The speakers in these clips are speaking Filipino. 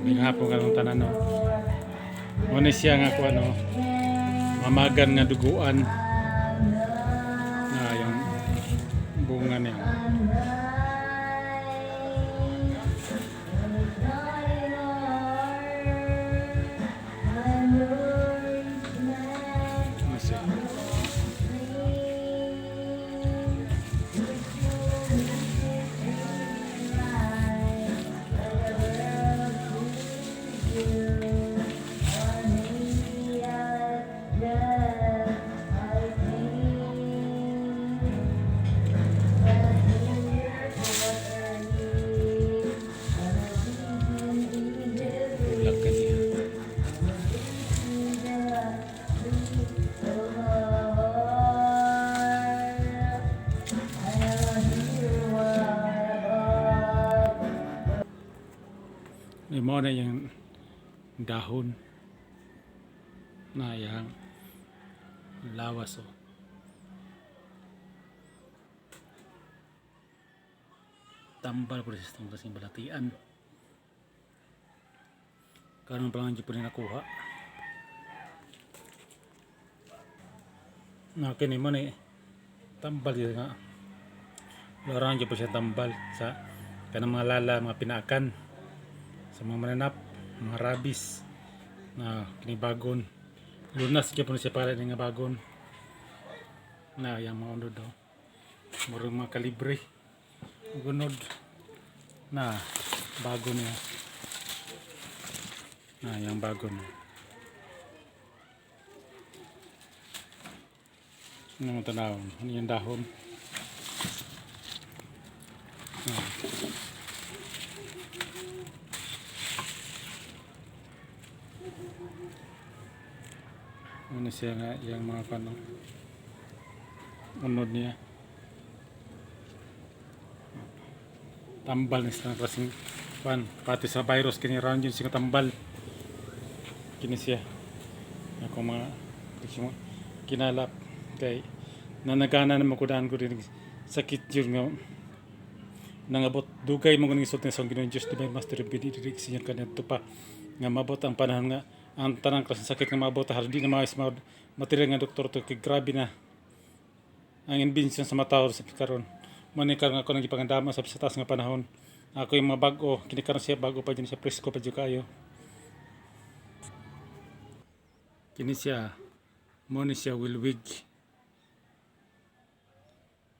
Binahapon ka ng tanan no. Muna siya nga ko ano, mamagan nga duguan na yung bunga niya. Mo na yung dahon na yung lawas oh. Tambal po sa itong kasing balatian. Karon pa lang dyan po rin nakuha. Kini mo na tambal yun nga. Larang dyan po siya tambal sa kanang mga lala, mga pinaakan. Sa mga mananap, mga rabis na kinibagon. Lunas kaya po siya para nga bagon. Na yung mga unod daw. Murang mga kalibre. Gunod na bago niya. Na yung bago niya. Ano tanaw? Ano yung dahon? Ano siya nga yung mga kano unod niya tambal na kasing pan pati sa virus kini round yun siya tambal kini siya ako mga kinalap kay nanagana naman ko daan ko rin sakit yun nga nangabot dugay mo kung isot na isang ginoon Diyos divine master binidirig siya kanito pa nga mabot ang panahon nga ang tanang klaseng sakit nga mabot hindi na maayos material nga doktor to kay grabe na ang invention sa matao sa karon manikar nga ako nang gipangandama sa taas nga panahon ako yung mga bago kinikaron siya bago pa din siya presko pa jud kayo kini siya mo ni siya wilwig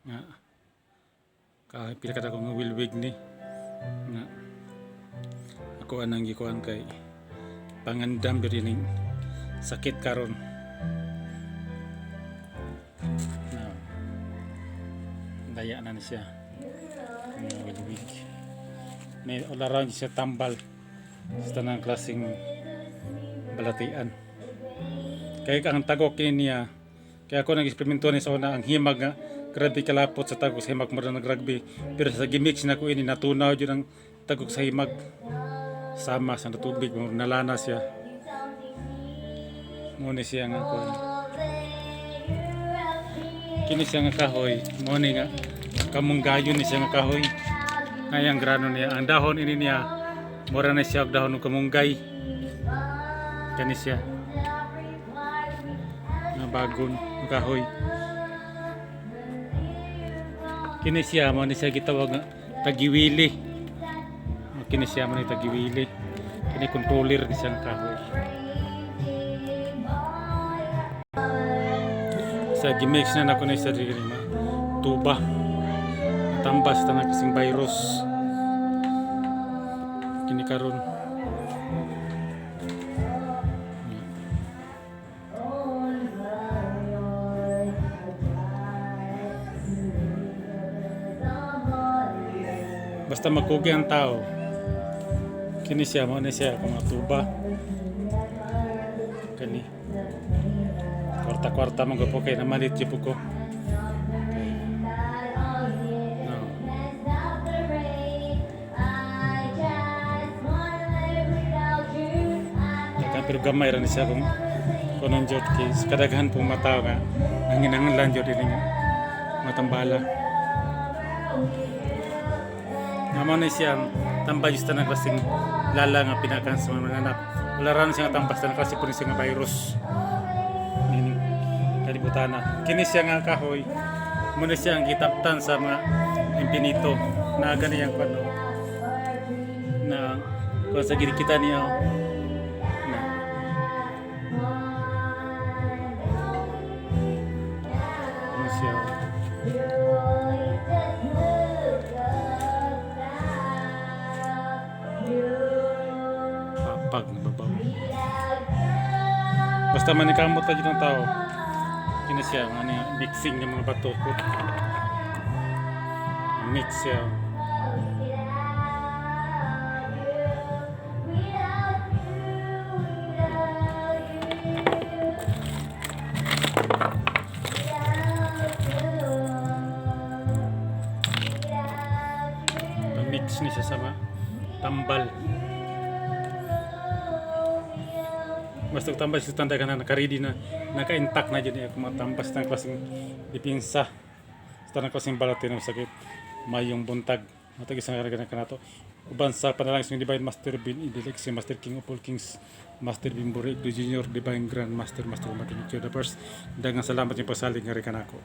nga kahit pila kada ko nga wilwig ni nga ako anang gikuan kay pangandam diri ning sakit karon. Daya na siya. Wilwig. May olaran siya tambal sa tanang klaseng balatian. Kaya ang tagok niya kaya ako nag-eksperimento ni sa una ang himag nga grabe kalapot sa tagok sa himag mo na nag-rugby pero sa gimix na ko ini natunaw jud ang tagok sa himag sama sa tubig mo nalana siya muna siya nga ko kini siya nga kahoy muna nga kamunggayon ni siya nga kahoy ngayang grano niya ang dahon ini niya mura na siya og dahon ng kamunggay kani siya nga bagon ng kahoy kini siya muna siya gitawag nga tagiwili kini siya man tagiwili kini controller ni siyang kahoy sa gimix na nako na sa diri ma tuba tambas tanang kasing virus kini karon basta magkugi ang tao kini siya mo na siya kung tuba kani kwarta-kwarta mo po kay namalit siya po ko pero gamay ra ni siya kung nang jud kay kadaghan pong mataw nga ang hinanglan jud ini nga matambala naman ni siya tambay just na klaseng lala nga pinakan sa mga anak. Wala ran siya nga tambas na kasi po siya nga virus. Ini kalibutan na. Kini siya nga kahoy. Muna siya ang gitaptan sa mga impinito na ganyan ano na kung sa gilid kita niya na ano siya papag na babaw basta manikamot ka dito ng tao kini siya ano yan, mixing ng mga bato mix siya mix ni siya sama tambal basta tambal siya tanda ka na naka-ready na naka-intact na dyan kung matambas ng klaseng ipinsa sa ng klaseng balatin ng sakit mayong buntag matag isang karaganan ka na to uban sa panalangin ng Divine Master Bin Idilik si Master King of all Kings Master Bimburi Junior Divine Grand Master Master Martin the First dagang salamat yung pasalig nga rin ka na ako